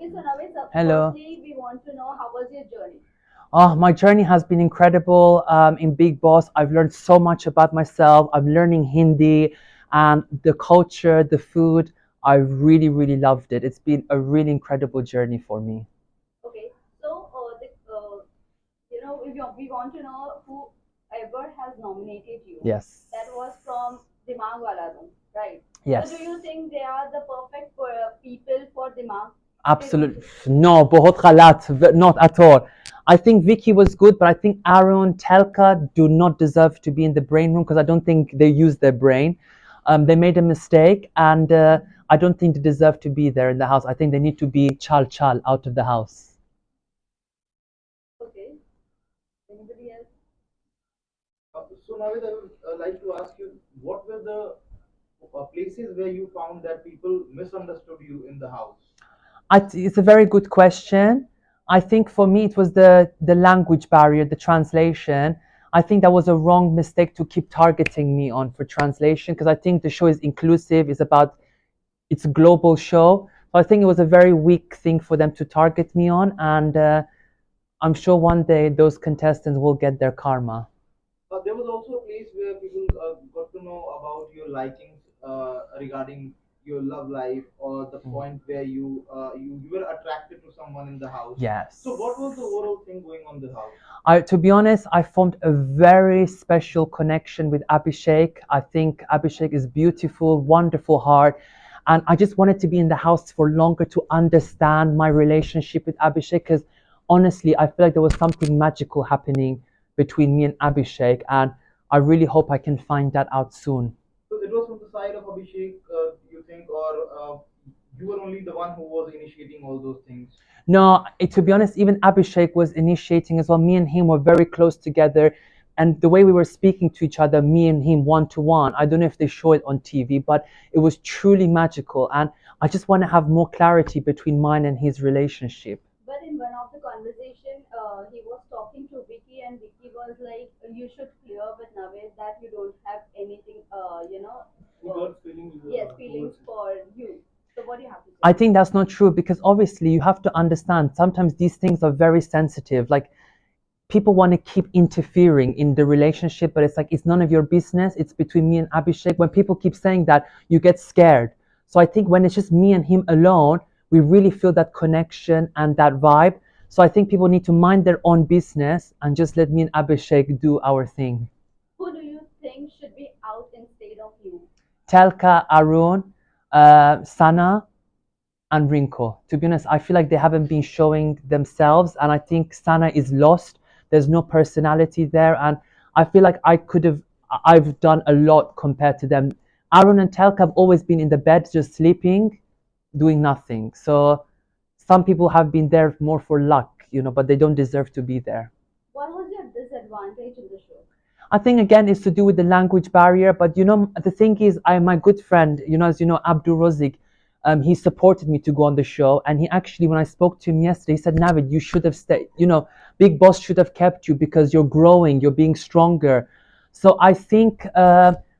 Okay, so Navid, Hello. firstly, we want to know how was your journey? Oh, my journey has been incredible. In Bigg Boss, I've learned so much about myself. I'm learning Hindi and the culture, the food. I really, really loved it. It's been a really incredible journey for me. Okay, so we want to know whoever has nominated you. Yes. That was from Dimag Wala Room, right? So Yes. do you think they are the perfect people for Dimag? Absolutely. No, बहुत गलत. Not at all. I think Vicky was good, but I think Aaron, Telka do not deserve to be in the brain room because I don't think they use their brain. They made a mistake, and I don't think they deserve to be there in the house. I think they need to be chal chal out of the house. Okay, anybody else? So Navid, I would like to ask you, what were the places where you found that people misunderstood you in the house? It's a very good question. I think for me it was the language barrier, the translation. I think that was a wrong mistake to keep targeting me on for translation because I think the show is inclusive. It's a global show. So I think it was a very weak thing for them to target me on, and I'm sure one day those contestants will get their karma. There was also a place where people got to know about your likings regarding your love life, or the point where you were attracted to someone in the house. Yes. So what was the overall thing going on in the house? To be honest, I formed a very special connection with Abhishek. I think Abhishek is beautiful, wonderful heart. And I just wanted to be in the house for longer to understand my relationship with Abhishek because honestly, I feel like there was something magical happening between me and Abhishek. And I really hope I can find that out soon. So it was from the side of Abhishek, you think, or you were only the one who was initiating all those things? No, to be honest, even Abhishek was initiating as well. Me and him were very close together. And the way we were speaking to each other, me and him one to one, I don't know if they show it on TV, but it was truly magical. And I just want to have more clarity between mine and his relationship. But in one of the conversation, he was talking to Vicky, and Vicky was like, "You should clear with Navid that you don't have anything, He got feelings. yes, feelings for you." So what do you have to I say? think that's not true because obviously you have to understand sometimes these things are very sensitive. Like people want to keep interfering in the relationship, but it's like it's none of your business. It's between me and Abhishek. When people keep saying that, you get scared. So I think when it's just me and him alone, we really feel that connection and that vibe. So I think people need to mind their own business and just let me and Abhishek do our thing. Who do you think should be out instead of you? Telka, Arun, Sana, and Rinko. To be honest, I feel like they haven't been showing themselves, and I think Sana is lost. There's no personality there, and I feel like I've done a lot compared to them. Aaron and Telka have always been in the bed, just sleeping, doing nothing. So some people have been there more for luck, but they don't deserve to be there. What was your disadvantage in the show? I think again it's to do with the language barrier. But the thing is, my good friend, as you know, Abdul Razik, he supported me to go on the show, and he actually, when I spoke to him yesterday, he said, "Navid, you should have stayed. Big Boss should have kept you because you're growing, you're being stronger." So I think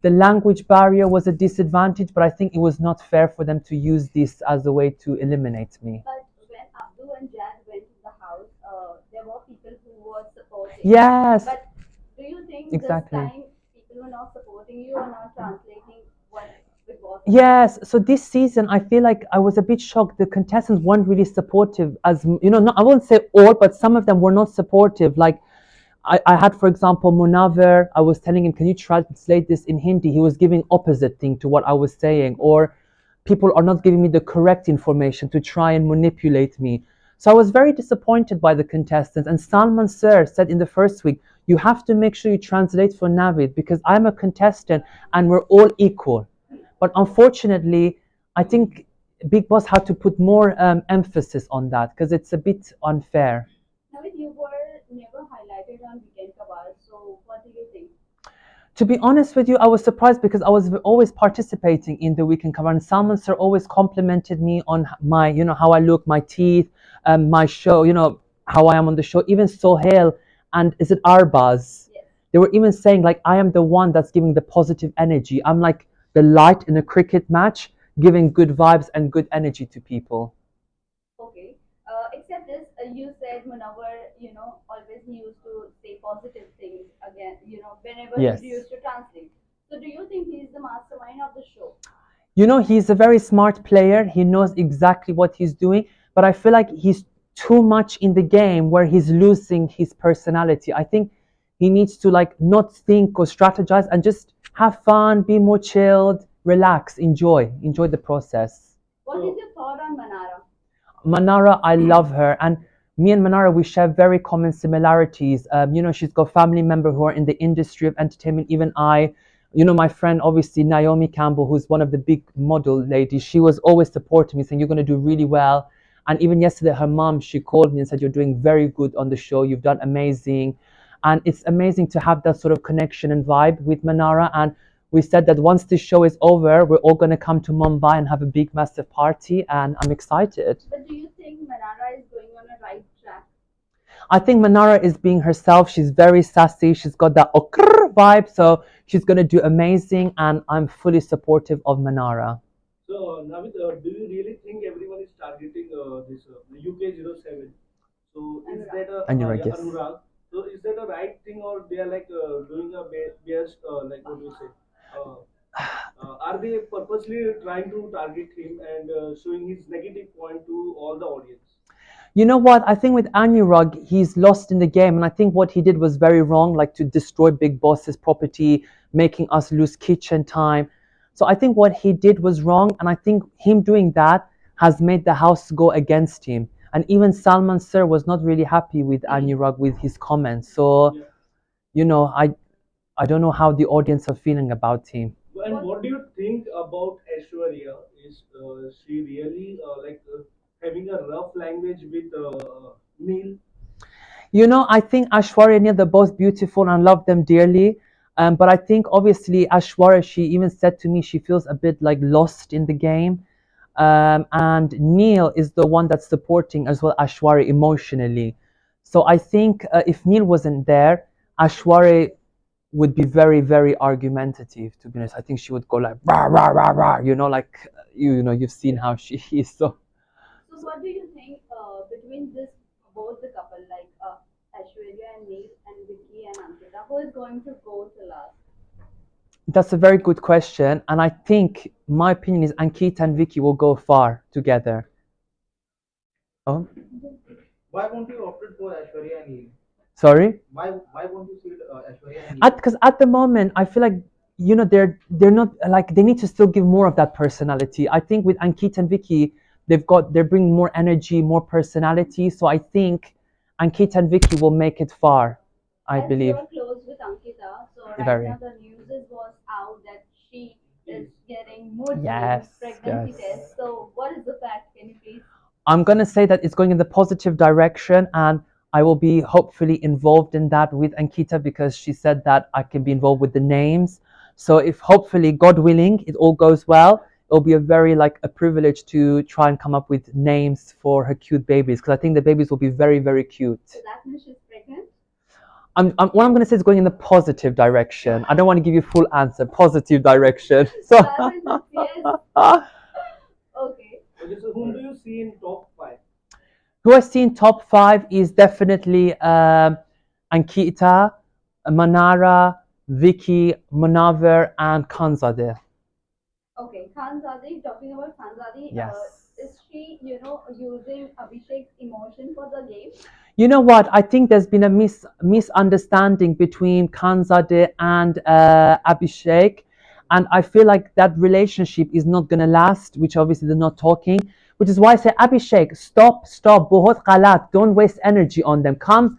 the language barrier was a disadvantage, but I think it was not fair for them to use this as a way to eliminate me. But when Abdul and Jad went to the house, there were people who were supporting. Yes, But do you think this exactly. time people were not supporting you or not translating what Big Boss? Yes, so this season I feel like I was a bit shocked. The contestants weren't really supportive, as not, I won't say all, but some of them were not supportive. Like I had, for example, Munaver. I was telling him, "Can you translate this in Hindi?" He was giving opposite thing to what I was saying, or people are not giving me the correct information to try and manipulate me. So I was very disappointed by the contestants. And Salman Sir said in the first week, "You have to make sure you translate for Navid because I'm a contestant and we're all equal." But unfortunately, I think Big Boss had to put more emphasis on that because it's a bit unfair. Navid, you were never highlighted on Weekend Kabal, so what do you think? To be honest with you, I was surprised because I was always participating in the weekend cover, and Salman Sir always complimented me on my, how I look, my teeth, my show, how I am on the show. Even Sohail and is it Arbaz? Yes. They were even saying like I am the one that's giving the positive energy. I'm like the light in a cricket match, giving good vibes and good energy to people. Okay. is, you said Munawar, always he used to say positive things again, whenever Yes. he used to translate. So do you think he's the mastermind of the show? You know, he's a very smart player. He knows exactly what he's doing, but I feel like he's too much in the game where he's losing his personality. I think he needs to like not think or strategize and just have fun, be more chilled, relax, enjoy the process. What is your thought on Manara? Manara, I love her, and me and Manara, we share very common similarities. You know, she's got family members who are in the industry of entertainment. Even I, you know, my friend, obviously Naomi Campbell, who's one of the big model ladies, she was always supporting me, saying you're going to do really well. And even yesterday, her mom, she called me and said, "You're doing very good on the show. You've done amazing." And it's amazing to have that sort of connection and vibe with Manara. And we said that once this show is over, we're all going to come to Mumbai and have a big, massive party. And I'm excited. But do you think Manara is going on a right track? I think Manara is being herself. She's very sassy. She's got that okr vibe. So she's going to do amazing. And I'm fully supportive of Manara. So, Navid, do you really think everyone is targeting this UK07? So, is that a Anurag, yes. Anurag? So, is that a right thing, or they are like doing a biased, like what do you say? Uh, are they purposely trying to target him and showing his negative point to all the audience? You know what? I think with Anurag, he's lost in the game. And I think what he did was very wrong, like to destroy Big Boss's property, making us lose kitchen time. So I think what he did was wrong. And I think him doing that has made the house go against him. And even Salman Sir was not really happy with Anurag with his comments. So, Yeah. you know, I don't know how the audience are feeling about him. And what do you think about Aishwarya? Is she really having a rough language with Neil? You know, I think Ashwarya and Neil, they're both beautiful and I love them dearly. But I think obviously Ashwarya, she even said to me she feels a bit like lost in the game. And Neil is the one that's supporting as well Ashwarya emotionally. So I think if Neil wasn't there, Ashwarya would be very, very argumentative, to be honest. I think she would go like, rah, rah, rah, rah, you know, like, you know, you've seen how she is. So So what do you think between this both the couple like Aishwarya and Neil and Vicky and Ankita, who is going to go to last? that's a very good question. And I think my opinion is Ankita and Vicky will go far together. Oh, Why won't you opt for Aishwarya and Neil? sorry? Why won't you see Aishwarya and Neil? Because at the moment, I feel like, you know, they're not like, they need to still give more of that personality. I think with Ankita and Vicky, they're bringing more energy, more personality. So I think Ankita and Vicky will make it far, I As believe. you're close with Ankita, so right Very. now the news was out that she is getting mood Yes, pregnancy yes. test. So what is the fact? Can you please? I'm going to say that it's going in the positive direction, and I will be hopefully involved in that with Ankita because she said that I can be involved with the names. So if hopefully, God willing, it all goes well, it'll be a very like a privilege to try and come up with names for her cute babies because I think the babies will be very, very cute. So that means she's pregnant. What I'm going to say is going in the positive direction. I don't want to give you full answer. Positive direction. So. That means yes. Okay. Okay, so whom do you see in top 5? Who I see in top 5 is definitely Ankita, Manara, Vicky, Munawar, and Khanzadeh. Okay. Khanzade, talking about Khanzade, Yes. is she, using Abhishek's emotion for the game? You know what? I think there's been a misunderstanding between Khanzadeh and Abhishek. And I feel like that relationship is not going to last, which obviously they're not talking. Which is why I say, Abhishek, stop, bahut galat. Don't waste energy on them. Come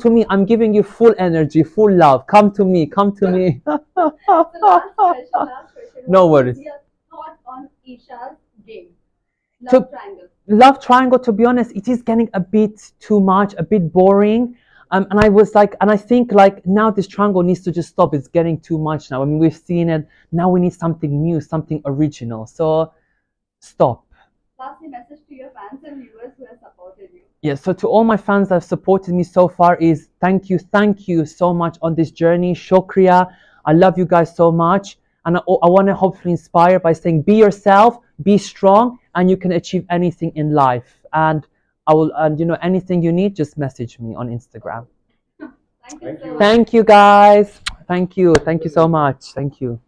to me. I'm giving you full energy, full love. Come to me. So last question. No What worries. is your thought on Isha's game? To- Love triangle. Love Triangle, to be honest, it is getting a bit too much, a bit boring. And I think like now this triangle needs to just stop. It's getting too much now. I mean, we've seen it. Now we need something new, something original. So stop. Lastly, message to your fans and viewers who have supported you. Yeah, so to all my fans that have supported me so far is thank you so much on this journey. Shukriya. I love you guys so much. And I want to hopefully inspire by saying be yourself, be strong, and you can achieve anything in life. And I will, and anything you need, just message me on Instagram. Thank you Thank so you. much. Thank you, guys. Thank you so much. Thank you.